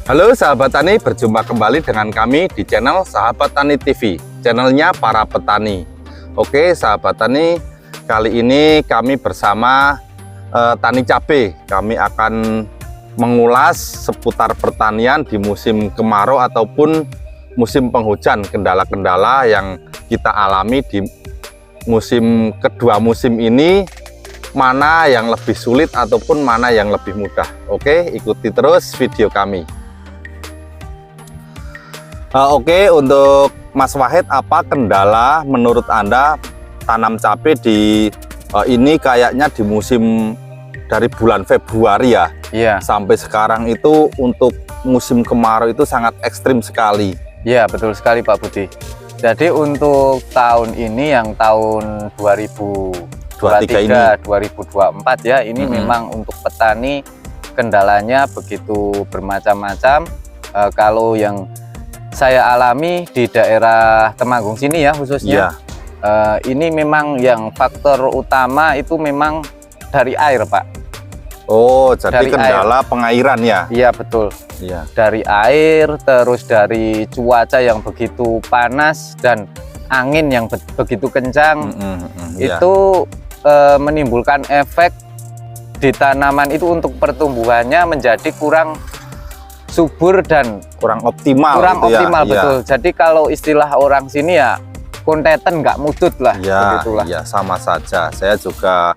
Halo sahabat tani, berjumpa kembali dengan kami di channel Sahabat Tani TV, channelnya para petani. Oke sahabat tani, kali ini kami bersama Tani Cabe. Kami akan mengulas seputar pertanian di musim kemarau ataupun musim penghujan, kendala-kendala yang kita alami di kedua musim ini, mana yang lebih sulit ataupun mana yang lebih mudah. Oke, ikuti terus video kami. Oke, untuk Mas Wahid, apa kendala menurut Anda tanam cabai di ini kayaknya di musim dari bulan Februari ya? Iya. Sampai sekarang itu untuk musim kemarau itu sangat ekstrim sekali. Iya, betul sekali Pak Budi. Jadi untuk tahun ini yang tahun 2023 2024 ya, ini memang untuk petani kendalanya begitu bermacam-macam. Kalau yang saya alami di daerah Temanggung sini ya khususnya, ini memang yang faktor utama itu memang dari air Pak. Oh, jadi dari kendala air. Pengairan ya? Iya betul. Iya. Dari air, terus dari cuaca yang begitu panas dan angin yang begitu kencang, itu menimbulkan efek di tanaman itu untuk pertumbuhannya menjadi kurang subur dan kurang optimal. Betul. Jadi kalau istilah orang sini ya konteten nggak mudut lah. Ya, iya sama saja. Saya juga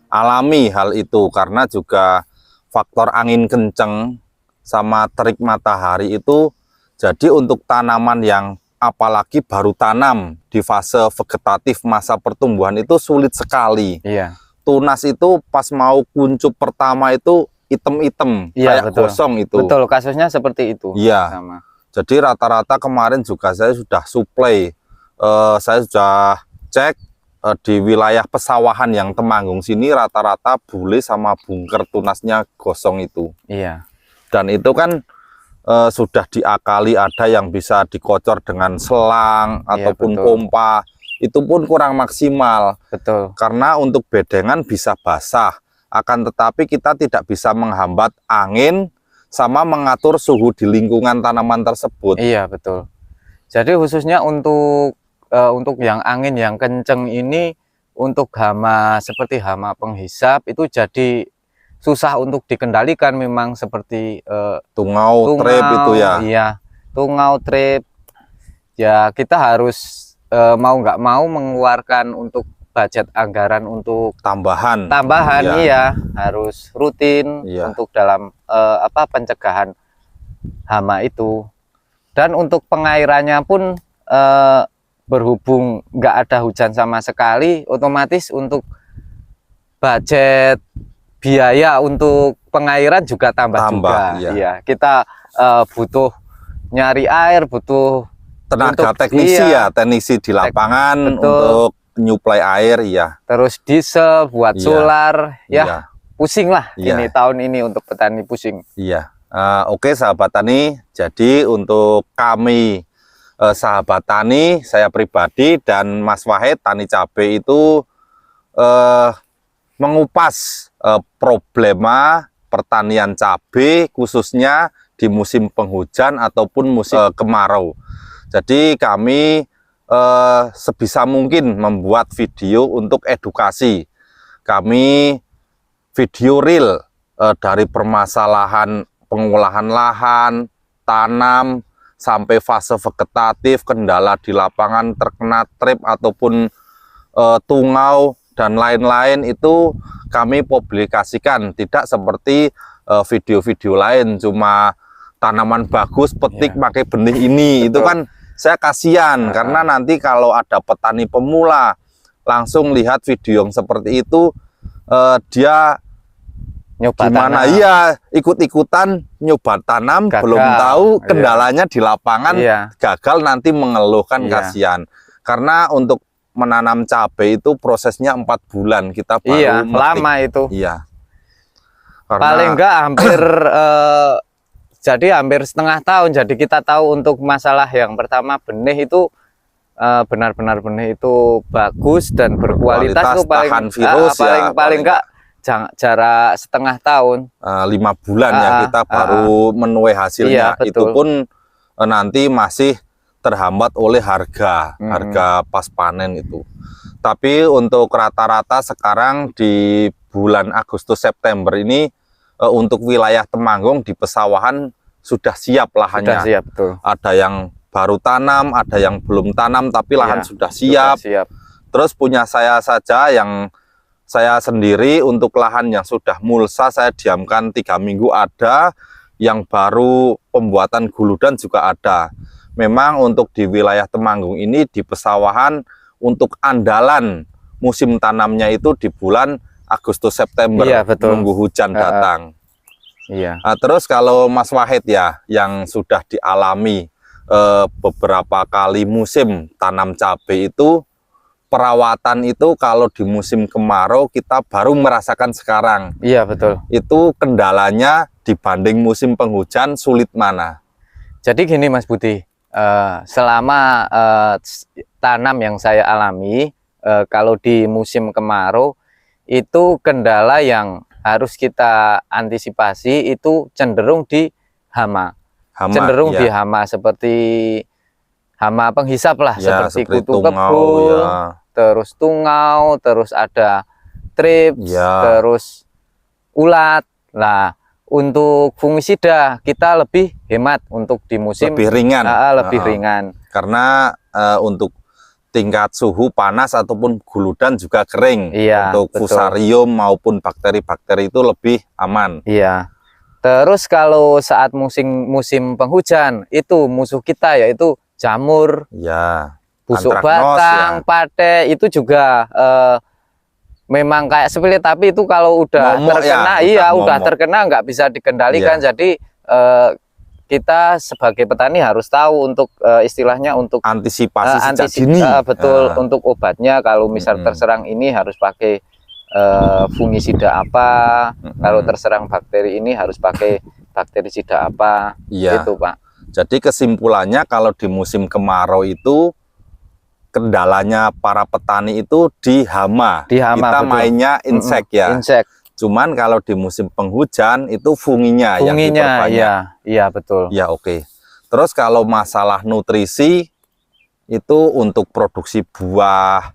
alami hal itu karena juga faktor angin kenceng sama terik matahari itu. Jadi untuk tanaman yang apalagi baru tanam di fase vegetatif masa pertumbuhan itu sulit sekali. Iya. Tunas itu pas mau kuncup pertama itu item-item, kayak betul. gosong itu. Betul, kasusnya seperti itu. Iya. Sama. Jadi rata-rata kemarin juga saya sudah supply, saya sudah cek di wilayah pesawahan yang Temanggung sini rata-rata bule sama bunker tunasnya gosong itu. Iya. Dan itu kan sudah diakali, ada yang bisa dikocor dengan selang ataupun pompa, itu pun kurang maksimal. Betul. Karena untuk bedengan bisa basah, akan tetapi kita tidak bisa menghambat angin sama mengatur suhu di lingkungan tanaman tersebut. Iya betul. Jadi khususnya untuk yang angin yang kenceng ini, untuk hama seperti hama penghisap itu jadi susah untuk dikendalikan, memang seperti tungau, trip itu ya. Iya, tungau, trip. Ya kita harus mau nggak mau mengeluarkan untuk budget anggaran untuk tambahan iya, harus rutin untuk dalam pencegahan hama itu. Dan untuk pengairannya pun berhubung nggak ada hujan sama sekali, otomatis untuk budget biaya untuk pengairan juga tambah juga. Iya. Kita butuh nyari air, butuh tenaga teknisi teknisi di lapangan untuk nyuplai air, terus diesel buat solar, pusing lah ini tahun ini untuk petani, pusing. Oke sahabat tani, jadi untuk kami sahabat tani, saya pribadi dan Mas Wahid Tani Cabe itu mengupas problema pertanian cabai khususnya di musim penghujan ataupun musim kemarau. Jadi kami sebisa mungkin membuat video untuk edukasi. Kami video real dari permasalahan pengolahan lahan, tanam, sampai fase vegetatif, kendala di lapangan terkena trip ataupun tungau dan lain-lain, itu kami publikasikan. Tidak seperti video-video lain cuma tanaman bagus petik pakai benih ini. Itu kan saya kasihan, karena nanti kalau ada petani pemula langsung lihat video yang seperti itu, dia nyoba gimana tanam. Ikut-ikutan nyoba tanam, gagal. Belum tahu kendalanya di lapangan, gagal, nanti mengeluhkan, kasihan. Karena untuk menanam cabai itu prosesnya 4 bulan kita baru metik. Lama itu. Karena paling enggak hampir jadi hampir setengah tahun. Jadi kita tahu untuk masalah yang pertama, benih itu benar-benar benih itu bagus dan berkualitas, itu paling tahan virus, paling enggak jarak setengah tahun, 5 bulan ya kita baru menuai hasilnya. Iya, itu pun nanti masih terhambat oleh harga pas panen itu. Tapi untuk rata-rata sekarang di bulan Agustus September ini untuk wilayah Temanggung di pesawahan sudah siap lahannya. Sudah siap, betul. Ada yang baru tanam, ada yang belum tanam tapi lahan sudah siap. Terus punya saya saja yang saya sendiri untuk lahan yang sudah mulsa saya diamkan 3 minggu ada, yang baru pembuatan guludan juga ada. Memang untuk di wilayah Temanggung ini di pesawahan untuk andalan musim tanamnya itu di bulan Agustus September, menunggu hujan datang. Nah, terus kalau Mas Wahid ya yang sudah dialami beberapa kali musim tanam cabai itu, perawatan itu kalau di musim kemarau kita baru merasakan sekarang. Iya, betul. Itu kendalanya dibanding musim penghujan sulit mana? Jadi gini Mas Budi, selama tanam yang saya alami, kalau di musim kemarau itu kendala yang harus kita antisipasi itu cenderung di hama. Cenderung di hama seperti hama penghisap lah, seperti kutu kebul, terus tungau, terus ada trips, terus ulat. Nah, untuk fungisida kita lebih hemat untuk di musim lebih ringan, ringan. Karena untuk tingkat suhu panas ataupun guludan juga kering. Untuk fusarium maupun bakteri-bakteri itu lebih aman. Iya. Terus kalau saat musim penghujan itu musuh kita yaitu jamur, busuk batang, pate itu juga memang kayak sepele, tapi itu kalau udah terkena udah terkena nggak bisa dikendalikan. Jadi kita sebagai petani harus tahu untuk istilahnya untuk antisipasi sejak dini. Betul, untuk obatnya kalau misal terserang ini harus pakai fungisida apa, kalau terserang bakteri ini harus pakai bakterisida apa. Itu Pak. Jadi kesimpulannya kalau di musim kemarau itu kendalanya para petani itu di hama. Kita betul. Mainnya insek Cuman kalau di musim penghujan itu funginya yang diperbanyak. Iya betul. Ya oke. Terus kalau masalah nutrisi itu untuk produksi buah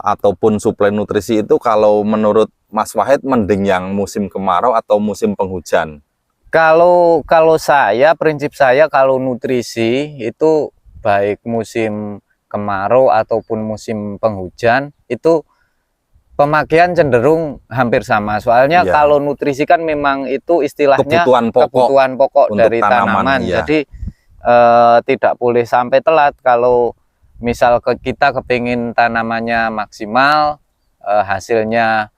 ataupun suplai nutrisi itu kalau menurut Mas Wahid mending yang musim kemarau atau musim penghujan? Kalau prinsip saya kalau nutrisi itu baik musim kemarau ataupun musim penghujan itu pemakaian cenderung hampir sama. Soalnya kalau nutrisi kan memang itu istilahnya kebutuhan pokok dari tanaman. Jadi tidak boleh sampai telat. Kalau misal kita kepingin tanamannya maksimal, hasilnya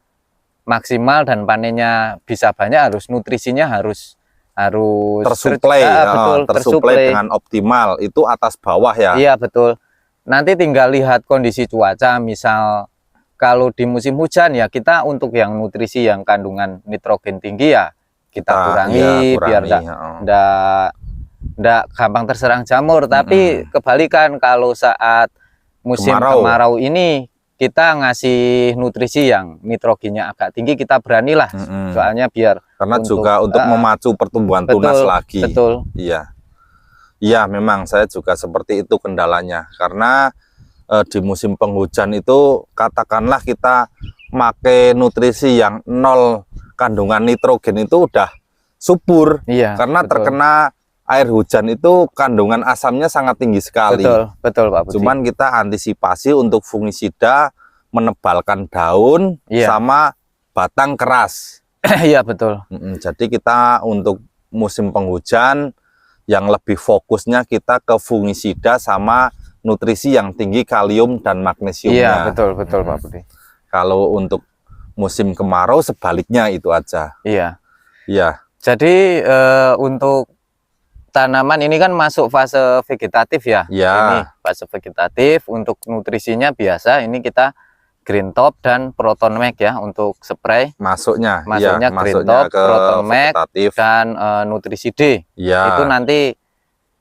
maksimal dan panennya bisa banyak, harus nutrisinya harus tersuplai, tersuplai dengan optimal. Itu atas bawah ya. Iya betul. Nanti tinggal lihat kondisi cuaca. Misal kalau di musim hujan ya kita untuk yang nutrisi yang kandungan nitrogen tinggi ya kita kurangi biar enggak gampang terserang jamur. Tapi kebalikan kalau saat musim kemarau ini kita ngasih nutrisi yang nitrogennya agak tinggi, kita beranilah. Soalnya biar karena juga untuk memacu pertumbuhan tunas lagi. Betul. Iya, memang saya juga seperti itu kendalanya. Karena di musim penghujan itu katakanlah kita pakai nutrisi yang 0 kandungan nitrogen itu udah subur. Karena terkena air hujan itu kandungan asamnya sangat tinggi sekali. Betul Pak Budi. Cuman kita antisipasi untuk fungisida menebalkan daun sama batang keras. Iya betul. Jadi kita untuk musim penghujan yang lebih fokusnya kita ke fungisida sama nutrisi yang tinggi kalium dan magnesiumnya. Iya betul Pak Budi. Kalau untuk musim kemarau sebaliknya itu aja. Iya. Jadi untuk tanaman ini kan masuk fase vegetatif ya. Ini fase vegetatif. Untuk nutrisinya biasa ini kita Green Top dan Proton Max ya untuk spray. Masuknya Green Top, Proton Max dan Nutrisi D. Itu nanti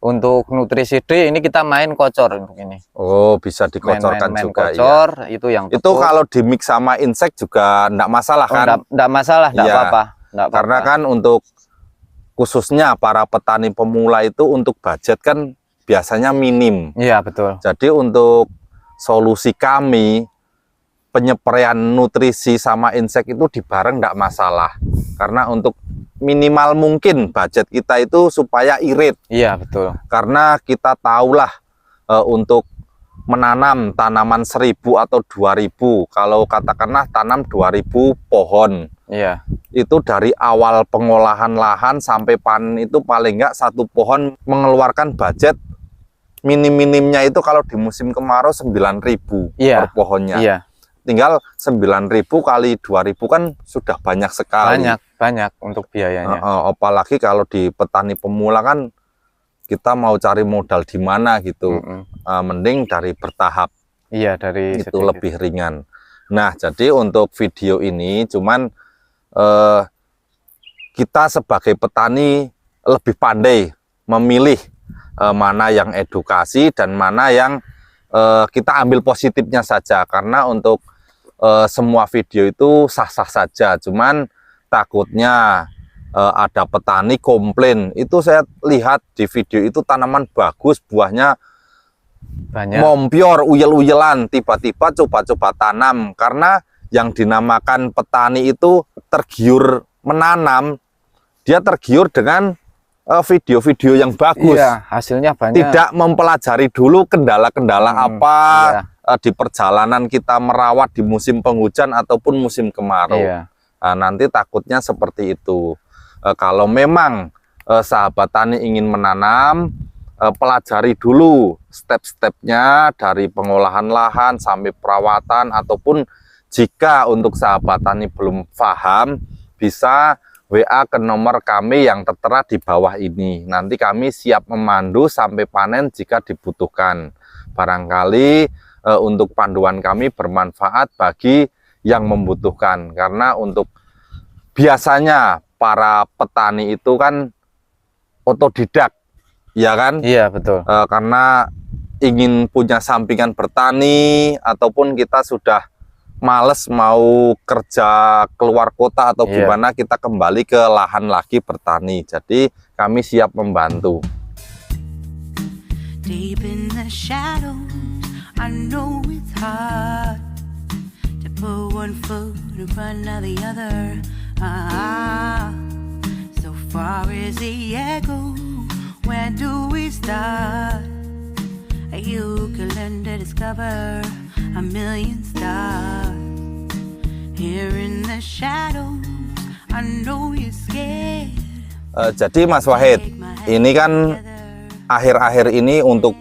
Untuk nutrisi D ini kita main kocor untuk ini. Oh, bisa dikocorkan main juga kocor, ya. Itu yang itu kalau di mix sama insek juga enggak masalah kan? Enggak masalah, enggak Iya. apa-apa. Karena kan untuk khususnya para petani pemula itu untuk budget kan biasanya minim. Iya, betul. Jadi untuk solusi kami penyepreian nutrisi sama insek itu dibareng enggak masalah. Karena untuk minimal mungkin budget kita itu supaya irit. Iya, betul. Karena kita tahulah untuk menanam tanaman 1000 atau 2000, kalau katakanlah tanam 2000 pohon. Iya. Itu dari awal pengolahan lahan sampai panen itu paling enggak satu pohon mengeluarkan budget minim-minimnya itu kalau di musim kemarau 9.000 per pohonnya. Iya. Tinggal 9.000 kali 2.000 kan sudah banyak sekali. Banyak untuk biayanya. Apalagi kalau di petani pemula kan kita mau cari modal di mana gitu. Mending dari bertahap. Iya, dari itu sedikit. Lebih ringan. Nah, jadi untuk video ini cuman kita sebagai petani lebih pandai memilih mana yang edukasi dan mana yang kita ambil positifnya saja, karena untuk semua video itu sah-sah saja, cuman takutnya ada petani komplain. Itu saya lihat di video itu tanaman bagus, buahnya banyak, mompior, uyel-uyelan, tiba-tiba coba-coba tanam. Karena yang dinamakan petani itu tergiur menanam, dia tergiur dengan video-video yang bagus. Iya, hasilnya banyak. Tidak mempelajari dulu kendala-kendala apa di perjalanan kita merawat di musim penghujan ataupun musim kemarau. Iya. Nah, nanti takutnya seperti itu. Kalau memang sahabat tani ingin menanam, pelajari dulu step-stepnya dari pengolahan lahan sampai perawatan, ataupun jika untuk sahabat tani belum paham, bisa WA ke nomor kami yang tertera di bawah ini. Nanti kami siap memandu sampai panen jika dibutuhkan. Barangkali untuk panduan kami bermanfaat bagi yang membutuhkan. Karena untuk biasanya para petani itu kan otodidak, ya kan? Iya, betul. Karena ingin punya sampingan bertani, ataupun kita sudah males mau kerja keluar kota atau gimana, kita kembali ke lahan lagi bertani. Jadi kami siap membantu. Deep in the shadows, I know it's hard to put one foot in front of the other. So far as the echo, where do we start? You can learn to discover a million stars. Here in the shadows, I know you're scared. Jadi Mas Wahid, ini kan akhir-akhir ini untuk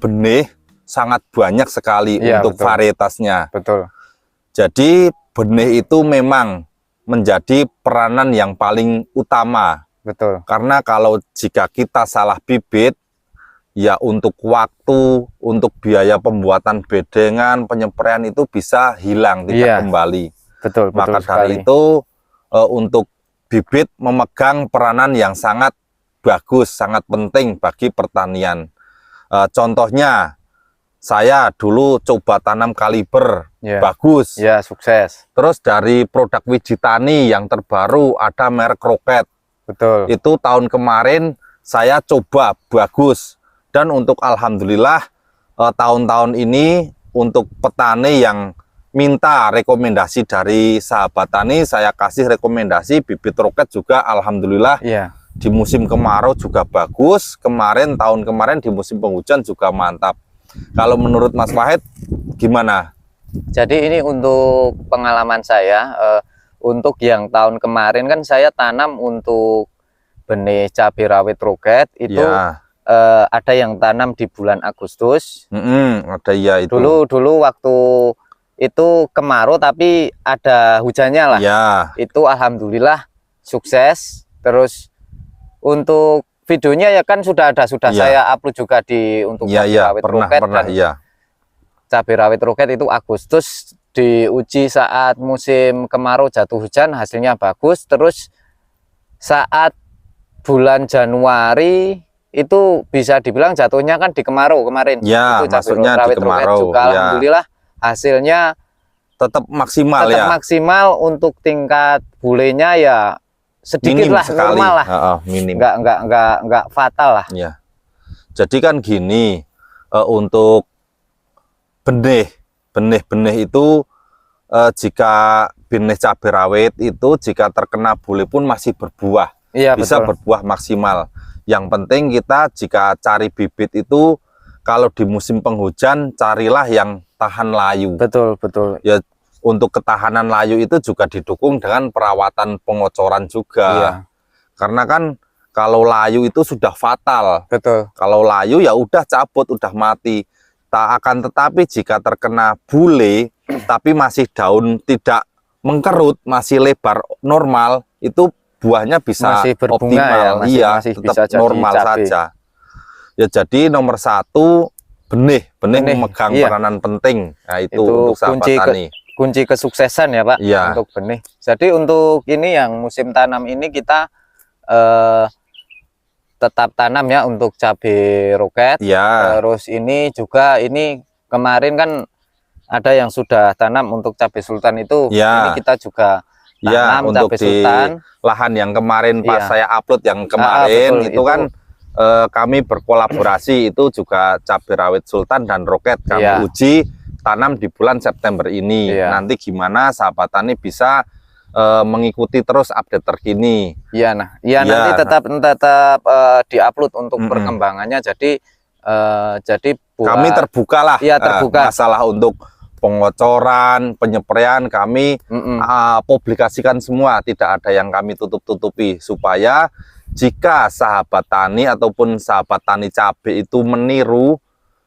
benih sangat banyak sekali untuk varietasnya. Betul. Jadi benih itu memang menjadi peranan yang paling utama. Betul. Karena kalau jika kita salah bibit, ya untuk waktu, untuk biaya pembuatan bedengan, penyepreian itu bisa hilang, tidak kembali. Betul. Maka dari itu untuk bibit memegang peranan yang sangat bagus, sangat penting bagi pertanian. Contohnya, saya dulu coba tanam kaliber, bagus. Ya, sukses. Terus dari produk Wijitani yang terbaru ada merek Roket. Betul. Itu tahun kemarin saya coba, bagus. Dan untuk alhamdulillah tahun-tahun ini untuk petani yang minta rekomendasi dari sahabat tani, saya kasih rekomendasi bibit Roket juga alhamdulillah. Di musim kemarau juga bagus. Tahun kemarin di musim penghujan juga mantap. Kalau menurut Mas Wahid gimana? Jadi ini untuk pengalaman saya, untuk yang tahun kemarin kan saya tanam untuk benih cabai rawit Roket itu ada yang tanam di bulan Agustus. Ada ya itu. Dulu waktu itu kemarau tapi ada hujannya lah. Itu alhamdulillah sukses. Terus untuk videonya ya kan sudah ada, saya upload juga di untuk cabai rawit Roket. Cabai rawit Roket itu Agustus diuji saat musim kemarau jatuh hujan, hasilnya bagus. Terus saat bulan Januari itu bisa dibilang jatuhnya kan di kemarau kemarin. Ya, itu maksudnya di rawit kemarau. roket juga, Ya. alhamdulillah hasilnya Tetap maksimal tetap ya. maksimal. Untuk tingkat bulenya ya sedikit Minim lah, sekali. normal lah. Minim. Nggak fatal lah. Ya. Jadi kan gini, untuk benih itu jika benih cabai rawit itu jika terkena bule pun masih berbuah. Iya, bisa betul. berbuah maksimal. Yang penting kita jika cari bibit itu kalau di musim penghujan carilah yang tahan layu. Betul, betul. Ya, untuk ketahanan layu itu juga didukung dengan perawatan pengocoran juga. Iya. Karena kan kalau layu itu sudah fatal. Betul. Kalau layu ya udah cabut, udah mati. Tak akan tetapi jika terkena bule tapi masih daun tidak mengkerut, masih lebar normal, itu buahnya bisa masih berbunga optimal. ya, Masih bisa tetap normal cabai. saja. Ya, jadi nomor satu benih memegang iya. peranan penting. Nah, itu untuk sahabat tani. Kunci kesuksesan ya Pak, Iya. untuk benih. Jadi untuk ini yang musim tanam ini kita tetap tanam ya untuk cabai roket. Ya. Terus ini juga ini kemarin kan ada yang sudah tanam untuk cabai sultan itu. Ya. Ini kita juga Ya, tanam untuk cabai di sultan. lahan yang kemarin pas Iya. saya upload yang kemarin betul, itu kan kami berkolaborasi itu juga cabai rawit sultan dan roket kami Iya. uji tanam di bulan September ini. Iya. Nanti gimana sahabat tani bisa mengikuti terus update terkini. Iya, nanti tetap diupload untuk perkembangannya. Jadi buat kami terbuka lah. Iya, terbuka. Masalah untuk pengocoran, penyepraian kami publikasikan semua, tidak ada yang kami tutup-tutupi, supaya jika sahabat tani ataupun sahabat tani cabai itu meniru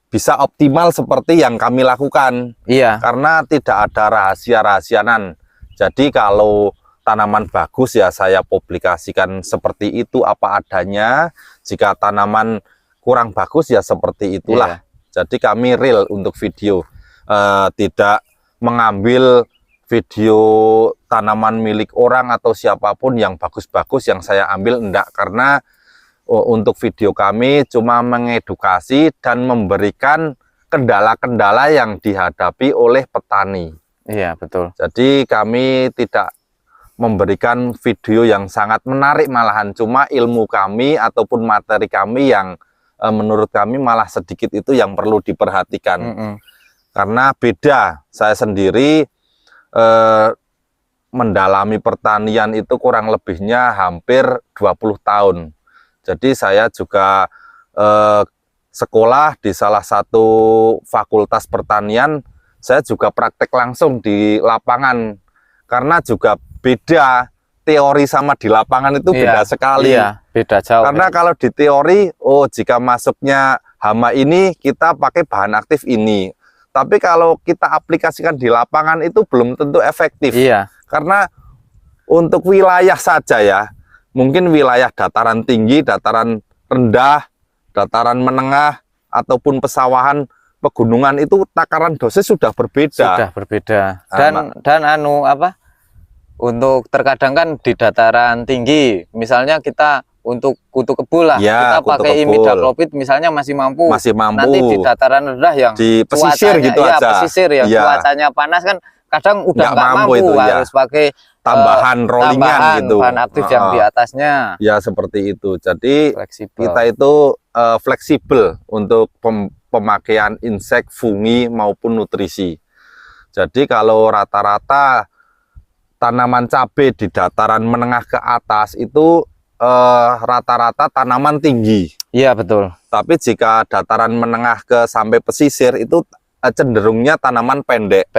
bisa optimal seperti yang kami lakukan. Iya. Karena tidak ada rahasia-rahasianan. Jadi kalau tanaman bagus ya saya publikasikan seperti itu apa adanya. Jika tanaman kurang bagus ya seperti itulah. Iya. Jadi kami real untuk video. Tidak mengambil video tanaman milik orang atau siapapun yang bagus-bagus yang saya ambil, enggak, karena untuk video kami cuma mengedukasi dan memberikan kendala-kendala yang dihadapi oleh petani. Iya, betul. Jadi kami tidak memberikan video yang sangat menarik, malahan cuma ilmu kami ataupun materi kami yang menurut kami malah sedikit itu yang perlu diperhatikan. Karena beda, saya sendiri mendalami pertanian itu kurang lebihnya hampir 20 tahun. Jadi saya juga sekolah di salah satu fakultas pertanian, saya juga praktek langsung di lapangan. Karena juga beda, teori sama di lapangan itu beda sekali. Iya, beda jauh. Karena kalau di teori, jika masuknya hama ini, kita pakai bahan aktif ini. Tapi kalau kita aplikasikan di lapangan itu belum tentu efektif. Iya. Karena untuk wilayah saja ya, mungkin wilayah dataran tinggi, dataran rendah, dataran menengah, ataupun pesawahan, pegunungan itu takaran dosis sudah berbeda. Sudah berbeda. Dan untuk terkadang kan di dataran tinggi, misalnya kita untuk kutu kebul lah, ya, kita pakai imidacloprid misalnya masih mampu. Nanti di dataran rendah yang di pesisir gitu ya, aja. Pesisir yang cuacanya panas kan kadang udah nggak mampu itu, harus pakai tambahan rollingan gitu. Bahan aktif yang di atasnya. Ya, seperti itu. Jadi fleksibel. Kita itu fleksibel untuk pemakaian insek, fungi maupun nutrisi. Jadi kalau rata-rata tanaman cabai di dataran menengah ke atas itu rata-rata tanaman tinggi. Iya, betul. Tapi jika dataran menengah ke sampai pesisir itu cenderungnya tanaman pendek.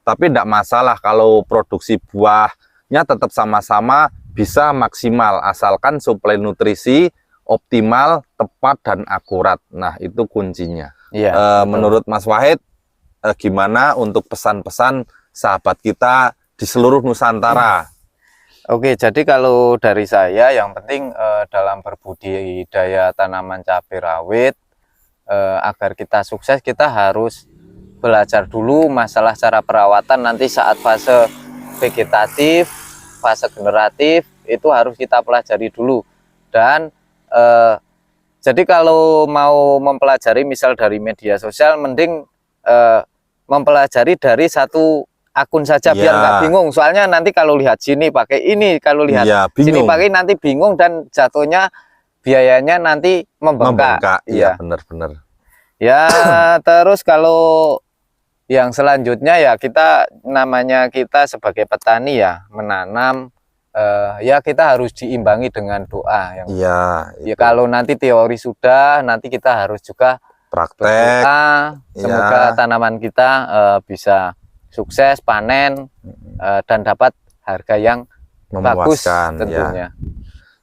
Tapi tidak masalah kalau produksi buahnya tetap sama-sama bisa maksimal, asalkan suplai nutrisi optimal, tepat, dan akurat. Nah, itu kuncinya. Iya, menurut Mas Wahid, gimana untuk pesan-pesan sahabat kita di seluruh Nusantara? Oke, jadi kalau dari saya yang penting dalam berbudidaya tanaman cabai rawit, agar kita sukses kita harus belajar dulu masalah cara perawatan. Nanti saat fase vegetatif, fase generatif itu harus kita pelajari dulu. Dan Jadi kalau mau mempelajari misal dari media sosial, mending mempelajari dari satu akun saja biar nggak bingung. Soalnya nanti kalau lihat sini pakai ini, kalau lihat sini pakai nanti bingung dan jatuhnya biayanya nanti membengkak. Iya, benar-benar. Ya, terus kalau yang selanjutnya ya kita namanya kita sebagai petani ya menanam. Ya kita harus diimbangi dengan doa yang ya kalau nanti teori sudah, nanti kita harus juga praktek berdoa, semoga tanaman kita bisa sukses panen dan dapat harga yang bagus tentunya.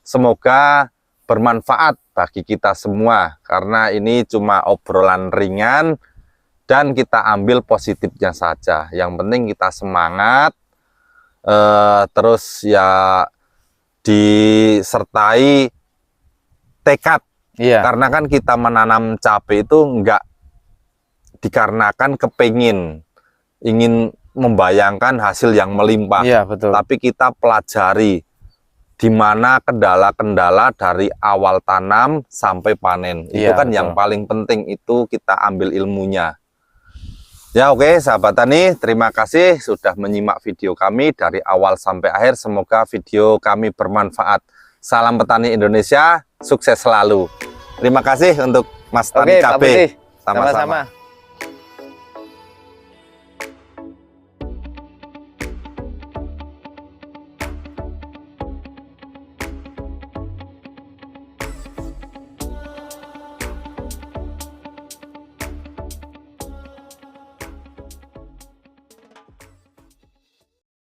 Semoga bermanfaat bagi kita semua, karena ini cuma obrolan ringan dan kita ambil positifnya saja. Yang penting kita semangat. Terus ya disertai tekad, karena kan kita menanam cabai itu enggak dikarenakan ingin membayangkan hasil yang melimpah, betul. Tapi kita pelajari di mana kendala-kendala dari awal tanam sampai panen, itu kan betul. Yang paling penting itu kita ambil ilmunya. Ya oke, sahabat tani, terima kasih sudah menyimak video kami dari awal sampai akhir. Semoga video kami bermanfaat. Salam petani Indonesia, sukses selalu. Terima kasih untuk Mas Tani KB. Sama-sama.